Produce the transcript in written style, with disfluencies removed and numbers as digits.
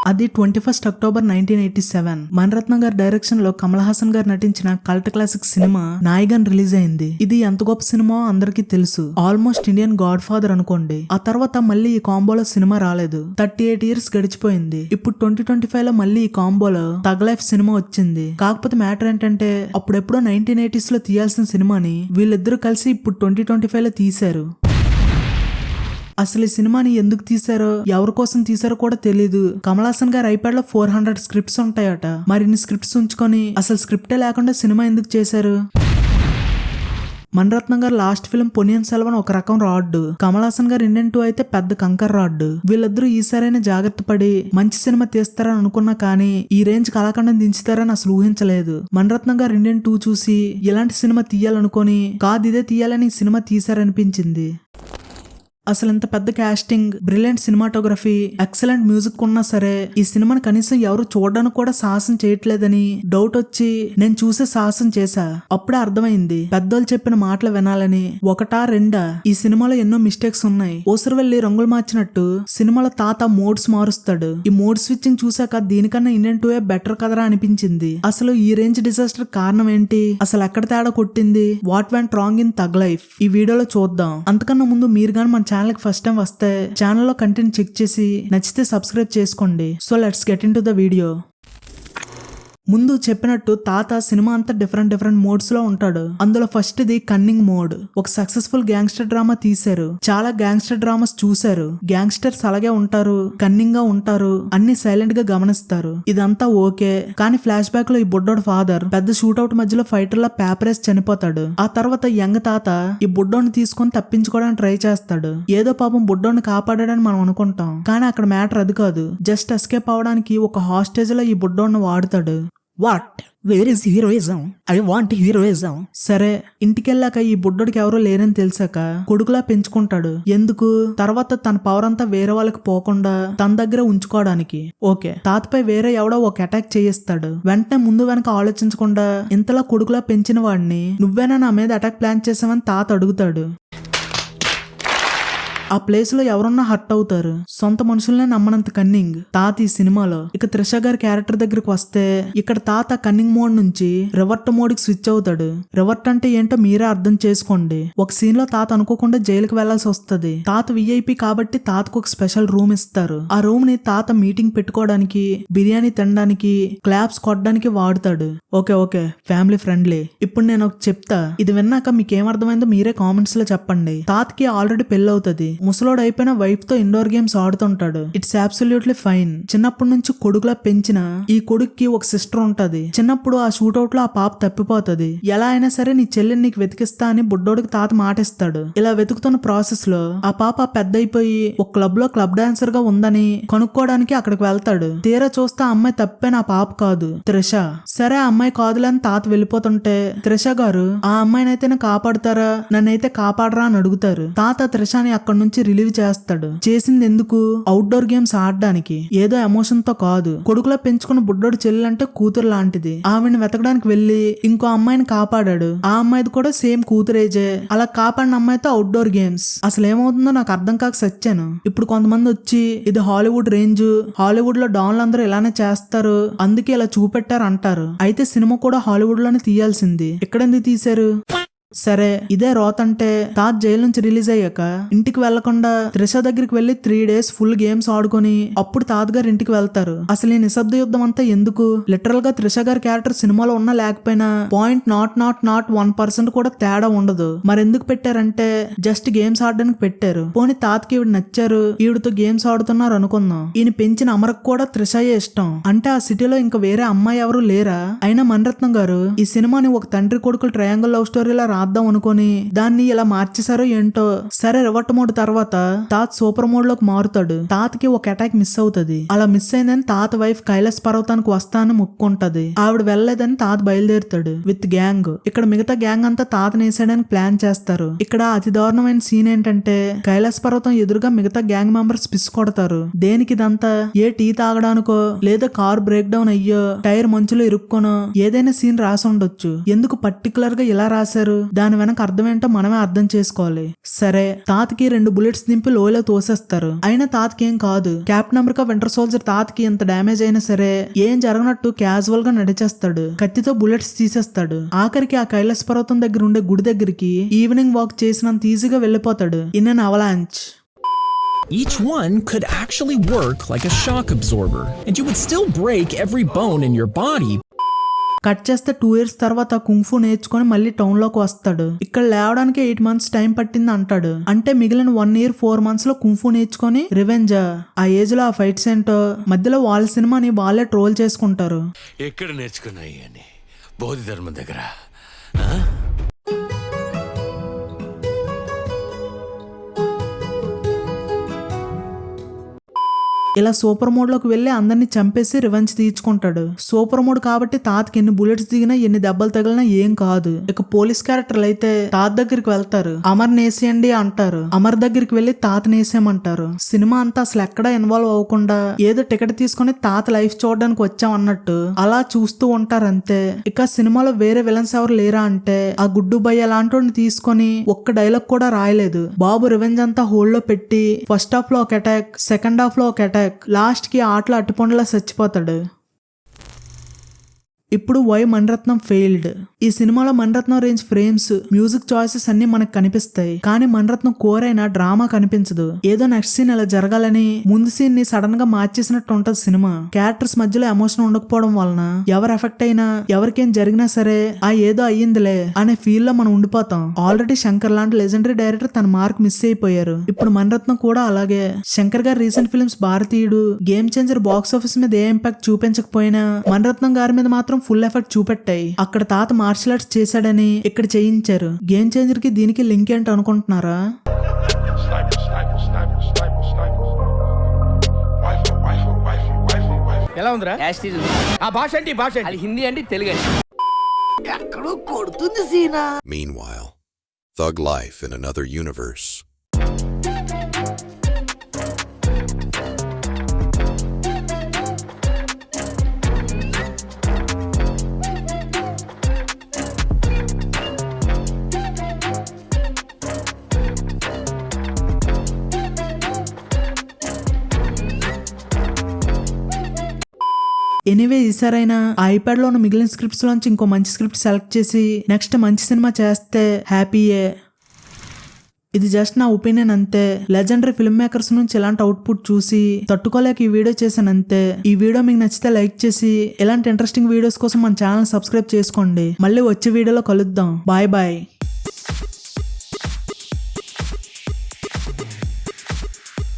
అది 21 అక్టోబర్ 1987 మణిరత్నం గారి డైరెక్షన్ లో కమల్ హాసన్ గారు నటించిన కల్ట్ క్లాసిక్ సినిమా నాయిగన్ రిలీజ్ అయింది. ఇది ఎంత గొప్ప సినిమా అందరికీ తెలుసు. ఆల్మోస్ట్ ఇండియన్ గాడ్ ఫాదర్ అనుకోండి. ఆ తర్వాత మళ్ళీ ఈ కాంబోలో సినిమా రాలేదు. 38 ఇయర్స్ గడిచిపోయింది. ఇప్పుడు 2025 లో మళ్ళీ ఈ కాంబోలో తగ్ లైఫ్ సినిమా వచ్చింది. కాకపోతే మ్యాటర్ ఏంటంటే అప్పుడెప్పుడో 1980s లో తీయాల్సిన సినిమాని వీళ్ళిద్దరూ కలిసి ఇప్పుడు 2025 లో తీశారు. అసలు ఈ సినిమాని ఎందుకు తీశారో ఎవరి కోసం తీశారో కూడా తెలీదు. కమల్ హాసన్ గారు ఐప్యాడ్ లో 400 స్క్రిప్ట్స్ ఉంటాయట. మరి ఇన్ని స్క్రిప్ట్స్ ఉంచుకొని అసలు స్క్రిప్టే లేకుండా సినిమా ఎందుకు చేశారు? మణిరత్నం గారు లాస్ట్ ఫిల్మ్ పొన్నియిన్ సెల్వన్ ఒక రకం రాడ్, కమల్ హాసన్ గారు ఇండియన్ 2 అయితే పెద్ద కంకర్ రాడ్. వీళ్ళిద్దరూ ఈసారైనా జాగ్రత్త పడి మంచి సినిమా తీస్తారని అనుకున్నా కానీ ఈ రేంజ్ కళాఖండం దించుతారని అసలు ఊహించలేదు. మణిరత్నం గారు ఇండియన్ 2 చూసి ఇలాంటి సినిమా తీయాలనుకొని కాదు ఇదే తీయాలని సినిమా తీశారనిపించింది. అసలు ఇంత పెద్ద casting, brilliant cinematography, excellent music ఉన్నా సరే ఈ సినిమాని కనీసం ఎవరు చూడడానికి కూడా సాహసం చేయట్లేదని డౌట్ వచ్చి నేను చూసే సాహసం చేశా. అప్పుడే అర్థమైంది పెద్దోళ్ళు చెప్పిన మాటలు వినాలని. ఒకటా రెండా ఈ సినిమాలో ఎన్నో మిస్టేక్స్ ఉన్నాయి. ఓసరు వెళ్లి రంగులు మార్చినట్టు సినిమాలో తాత మోడ్స్ మారుస్తాడు. ఈ మోడ్ స్విచ్చింగ్ చూసాక దీనికన్నా ఇండియన్ 2 బెటర్ కదరా అనిపించింది. అసలు ఈ రేంజ్ డిజాస్టర్ కారణం ఏంటి? అసలు ఎక్కడ తేడా కొట్టింది? What went wrong in thug life? ఈ వీడియోలో చూద్దాం. అంతకన్నా ముందు మీరు గాని మన ఛానల్ ఫస్ట్ టైం వస్తే ఛానల్లో కంటెంట్ చెక్ చేసి నచ్చితే సబ్స్క్రైబ్ చేసుకోండి. So let's get in to the video. ముందు చెప్పినట్టు తాత సినిమా అంతా డిఫరెంట్ మోడ్స్ లో ఉంటాడు. అందులో ఫస్ట్ ది కన్నింగ్ మోడ్. ఒక సక్సెస్ఫుల్ గ్యాంగ్స్టర్ డ్రామా తీశారు. చాలా గ్యాంగ్స్టర్ డ్రామాస్ చూశారు. గ్యాంగ్స్టర్స్ అలాగే ఉంటారు, కన్నింగ్ గా ఉంటారు, అన్ని సైలెంట్ గా గమనిస్తారు. ఇదంతా ఓకే. కానీ ఫ్లాష్ బ్యాక్ లో ఈ బుడ్డోడు ఫాదర్ పెద్ద షూట్అవుట్ మధ్యలో ఫైటర్ లా పేపర్ వేసి చనిపోతాడు. ఆ తర్వాత యంగ్ తాత ఈ బుడ్డోని తీసుకొని తప్పించుకోవడానికి ట్రై చేస్తాడు. ఏదో పాపం బుడ్డోని కాపాడాడని మనం అనుకుంటాం. కానీ అక్కడ మ్యాటర్ అది కాదు. జస్ట్ ఎస్కేప్ అవడానికి ఒక హాస్టేజ్ లో ఈ బుడ్డోని వాడుతాడు. What where is heroism? I want heroism. సరే ఇంటికెళ్ళాక ఈ బుడ్డోడికి ఎవరో లేరని తెలిసాక కొడుకులా పెంచుకుంటాడు. ఎందుకు? తర్వాత తన పవర్ అంతా వేరే వాళ్ళకి పోకుండా తన దగ్గర ఉంచుకోవడానికి. ఓకే, తాతపై వేరే ఎవడో ఒక అటాక్ చేయిస్తాడు. వెంటనే ముందు వెనక ఆలోచించకుండా ఇంతలా కొడుకులా పెంచిన వాడిని నువ్వేనా నా మీద అటాక్ ప్లాన్ చేసావని తాత అడుగుతాడు. ఆ ప్లేస్ లో ఎవరన్నా హర్ట్ అవుతారు. సొంత మనుషుల్నే నమ్మనంత కన్నింగ్ తాత ఈ సినిమాలో. ఇక త్రిష గారి క్యారెక్టర్ దగ్గరికి వస్తే ఇక్కడ తాత కన్నింగ్ మోడ్ నుంచి రివర్ట్ మోడ్ కి స్విచ్ అవుతాడు. రివర్ట్ అంటే ఏంటో మీరే అర్థం చేసుకోండి. ఒక సీన్ లో తాత అనుకోకుండా జైలుకి వెళ్లాల్సి వస్తుంది. తాత విఐపి కాబట్టి తాతకు ఒక స్పెషల్ రూమ్ ఇస్తారు. ఆ రూమ్ ని తాత మీటింగ్ పెట్టుకోవడానికి, బిర్యానీ తినడానికి, క్లాప్స్ కొట్టడానికి వాడుతాడు. Okay family friendly. ఇప్పుడు నేను ఒక చెప్తా. ఇది విన్నాక మీకు ఏమర్థమైందో మీరే కామెంట్స్ లో చెప్పండి. తాతకి ఆల్రెడీ పెళ్లి అవుతుంది. ముసలోడు అయిపోయిన వైఫ్ తో ఇండోర్ గేమ్స్ ఆడుతుంటాడు. It's absolutely fine. చిన్నప్పటి నుంచి కొడుకులా పెంచిన ఈ కొడుక్కి ఒక సిస్టర్ ఉంటది. చిన్నప్పుడు ఆ షూట్అవుట్ లో ఆ పాప తప్పిపోతది. ఎలా అయినా సరే నీ చెల్లిని నీకు వెతికిస్తా అని బుడ్డోడికి తాత మాటిస్తాడు. ఇలా వెతుకుతున్న ప్రాసెస్ లో ఆ పాప పెద్ద అయిపోయి ఒక క్లబ్ లో క్లబ్ డాన్సర్ గా ఉందని కనుక్కోవడానికి అక్కడికి వెళ్తాడు. తీరా చూస్తే ఆ అమ్మాయి తప్పిపోయిన ఆ పాప కాదు, త్రిష. సరే ఆ అమ్మాయి కాదులని తాత వెళ్ళిపోతుంటే త్రిష గారు ఆ అమ్మాయినైతే కాపాడుతారా, నన్నైతే కాపాడరా అని అడుగుతారు. తాత త్రిషని అక్కడి నుంచి రిలీవ్ చేస్తాడు. చేసింది ఎందుకు? అవుట్డోర్ గేమ్స్ ఆడడానికి. ఏదో ఎమోషన్ తో కాదు. కొడుకులా పెంచుకున్న బుడ్డోడు చెల్లెలంటే కూతురు లాంటిది. ఆవిడని వెతకడానికి వెళ్లి ఇంకో అమ్మాయిని కాపాడాడు. ఆ అమ్మాయిది కూడా సేమ్ కూతురేజే. అలా కాపాడిన అమ్మాయితో అవుట్డోర్ గేమ్స్. అసలు ఏమవుతుందో నాకు అర్థం కాక సచ్చాను. ఇప్పుడు కొంతమంది వచ్చి ఇది హాలీవుడ్ రేంజ్, హాలీవుడ్ లో డాన్లు అందరూ ఇలానే చేస్తారు, అందుకే ఇలా చూపెట్టారు అంటారు. అయితే సినిమా కూడా హాలీవుడ్ లోనే తీయాల్సింది. ఎక్కడెందుకు తీశారు? సరే ఇదే రోత్ అంటే తాత జైలు నుంచి రిలీజ్ అయ్యాక ఇంటికి వెళ్లకుండా త్రిష దగ్గరికి వెళ్లి 3 days ఫుల్ గేమ్స్ ఆడుకొని అప్పుడు తాతగారు ఇంటికి వెళ్తారు. అసలు ఈ నిశ్శబ్ద యుద్ధం అంతా ఎందుకు? లిటరల్ గా త్రిష గారి క్యారెక్టర్ సినిమాలో ఉన్నా లేకపోయినా .1% కూడా తేడా ఉండదు. మరి ఎందుకు పెట్టారంటే జస్ట్ గేమ్స్ ఆడడానికి పెట్టారు. పోనీ తాతకి ఈవిడ నచ్చారు, ఈవిడతో గేమ్స్ ఆడుతున్నారు అనుకుందాం. ఈయన పెంచిన అమరకు కూడా త్రిషయే ఇష్టం. అంటే ఆ సిటీలో ఇంకా వేరే అమ్మాయి ఎవరు లేరా? అయినా మణిరత్నం గారు ఈ సినిమాని ఒక తండ్రి కొడుకుల ట్రయాంగిల్ లవ్ స్టోరీలా రాద్దాం అనుకొని దాన్ని ఇలా మార్చేశారో ఏంటో. సరే రివర్ట్ మోడ్ తర్వాత తాత సూపర్ మోడ్ లోకి మారుతాడు. తాతకి ఒక అటాక్ మిస్ అవుతుంది. అలా మిస్ అయిందని తాత వైఫ్ కైలాస్ పర్వతానికి వస్తా అని ముక్కుంటది. ఆవిడ వెళ్ళలేదని తాత బయలుదేరుతాడు విత్ గ్యాంగ్. ఇక్కడ మిగతా గ్యాంగ్ అంతా తాతను వేసేయడానికి ప్లాన్ చేస్తారు. ఇక్కడ అతి దారుణమైన సీన్ ఏంటంటే కైలాస్ పర్వతం ఎదురుగా మిగతా గ్యాంగ్ మెంబర్స్ పిస్ కొడతారు. దేనికి ఇదంతా? ఏ టీ తాగడానికో లేదా కార్ బ్రేక్ డౌన్ అయ్యో టైర్ మంచులో ఇరుక్కోనో ఏదైనా సీన్ రాసి ఉండొచ్చు. ఎందుకు పర్టికులర్ గా ఇలా రాశారు? దాని వెనక అర్థం ఏంటో మనమే అర్థం చేసుకోవాలి. సరే తాతకి 2 బుల్లెట్స్ దింపి లోయలో తోసేస్తారు. అయినా తాతకి ఏం కాదు. కెప్టెన్ అమెరికా వింటర్ సోల్జర్ తాతకి ఎంత డ్యామేజ్ అయినా సరే ఏం జరగనట్టు క్యాజువల్ గా నడిచేస్తాడు. కత్తితో బుల్లెట్స్ తీసేస్తాడు. ఆఖరికి ఆ కైలాస్ పర్వతం దగ్గర ఉండే గుడి దగ్గరికి ఈవినింగ్ వాక్ చేసినంత ఈజీగా వెళ్ళిపోతాడు in an avalanche. Each one could actually work like a shock absorber, and you would still break every bone in your body. Cut చేస్తే 2 years తర్వాత కుంఫు నేర్చుకొని మళ్ళీ టౌన్ లోకి వస్తాడు. ఇక్కడ లేవడానికి 8 months టైం పట్టింది అంటాడు. అంటే మిగిలిన 1 year 4 months లో కుంఫు నేర్చుకొని రివెంజ్. ఆ ఏజ్ లో ఆ ఫైట్స్ ఏంటో మధ్యలో వాళ్ళ సినిమాని వాళ్ళే ట్రోల్ చేసుకుంటారు. ఎక్కడ నేర్చుకున్నాయి అని బౌద్ధ ధర్మం దగ్గర. ఇలా సూపర్ మోడ్ లోకి వెళ్లి అందరినీ చంపేసి రివెంజ్ తీర్చుకుంటాడు. సూపర్ మోడ్ కాబట్టి తాతకి ఎన్ని బుల్లెట్స్ దిగినా ఎన్ని దెబ్బలు తగిలినా ఏం కాదు. ఇక పోలీస్ క్యారెక్టర్లు అయితే తాత దగ్గరికి వెళ్తారు. అమర్ నేసేయండి అంటారు. అమర్ దగ్గరికి వెళ్లి తాత నేసేయమంటారు. సినిమా అంతా అసలు ఎక్కడా ఇన్వాల్వ్ అవ్వకుండా ఏదో టికెట్ తీసుకుని తాత లైఫ్ చూడడానికి వచ్చాం అన్నట్టు అలా చూస్తూ ఉంటారు అంతే. ఇక సినిమాలో వేరే విలన్స్ ఎవరు లేరా అంటే ఆ గుడ్డు బయ్య లాంటి తీసుకొని ఒక్క డైలాగ్ కూడా రాయలేదు. బాబు రివెంజ్ అంతా హోల్డ్ లో పెట్టి ఫస్ట్ హాఫ్ లో ఒక అటాక్, సెకండ్ హాఫ్ లో ఒక అటాక్, లాస్ట్ కి ఆటలో అట్టుపండులా చచ్చిపోతాడు. ఇప్పుడు వై మణిరత్నం ఫెయిల్డ్. ఈ సినిమాలో Mani Ratnam range frames, music choices అన్ని మనకు కనిపిస్తాయి. కానీ మణిరత్నం కోర్ అయిన డ్రామా కనిపించదు. ఏదో నెక్స్ట్ సీన్ ఇలా జరగాలని ముందు సీన్ ని సడన్ గా మార్చేసినట్టు ఉంటది సినిమా. క్యారెక్టర్స్ మధ్యలో ఎమోషన్ ఉండకపోవడం వలన ఎవరు ఎఫెక్ట్ అయినా ఎవరికేం జరిగినా సరే ఆ ఏదో అయ్యిందిలే అనే ఫీల్ లో మనం ఉండిపోతాం. ఆల్రెడీ శంకర్ లాంటి లెజెండరీ డైరెక్టర్ తన మార్క్ మిస్ అయిపోయారు. ఇప్పుడు మణిరత్నం కూడా అలాగే. శంకర్ గారి రీసెంట్ ఫిల్మ్స్ భారతీయుడు, గేమ్ చేంజర్ బాక్స్ ఆఫీస్ మీద ఏ ఇంపాక్ట్ చూపించకపోయినా మణిరత్నం గారి మీద మాత్రం ఫుల్ ఎఫెక్ట్ చూపెట్టాయి. అక్కడ తాత మార్షల్ ఆర్ట్స్ చేశాడని ఇక్కడ చేయించారు. గేమ్ చేంజర్ కి దీనికి లింక్ ఏంటి అనుకుంటున్నారా? ఎలా ఉందిరా? ఆ భాష అంటే భాష అది హిందీ అంటే తెలుగు ఎక్కడో కొడుతుంది సీనా. Meanwhile, thug life in another universe. Anyway ఈసారైనా ఐప్యాడ్ లో ఉన్న మిగిలిన స్క్రిప్ట్స్ లోంచి ఇంకో మంచి స్క్రిప్ట్ సెలెక్ట్ చేసి నెక్స్ట్ మంచి సినిమా చేస్తే హ్యాపీయే. ఇది జస్ట్ నా ఒపీనియన్ అంతే. లెజెండరీ ఫిల్మ్ మేకర్స్ నుంచి ఇలాంటి అవుట్పుట్ చూసి తట్టుకోలేక ఈ వీడియో చేశాను అంతే. ఈ వీడియో మీకు నచ్చితే లైక్ చేసి ఇలాంటి ఇంట్రెస్టింగ్ వీడియోస్ కోసం మన ఛానల్ సబ్స్క్రైబ్ చేసుకోండి. మళ్ళీ వచ్చే వీడియోలో కలుద్దాం. Bye bye.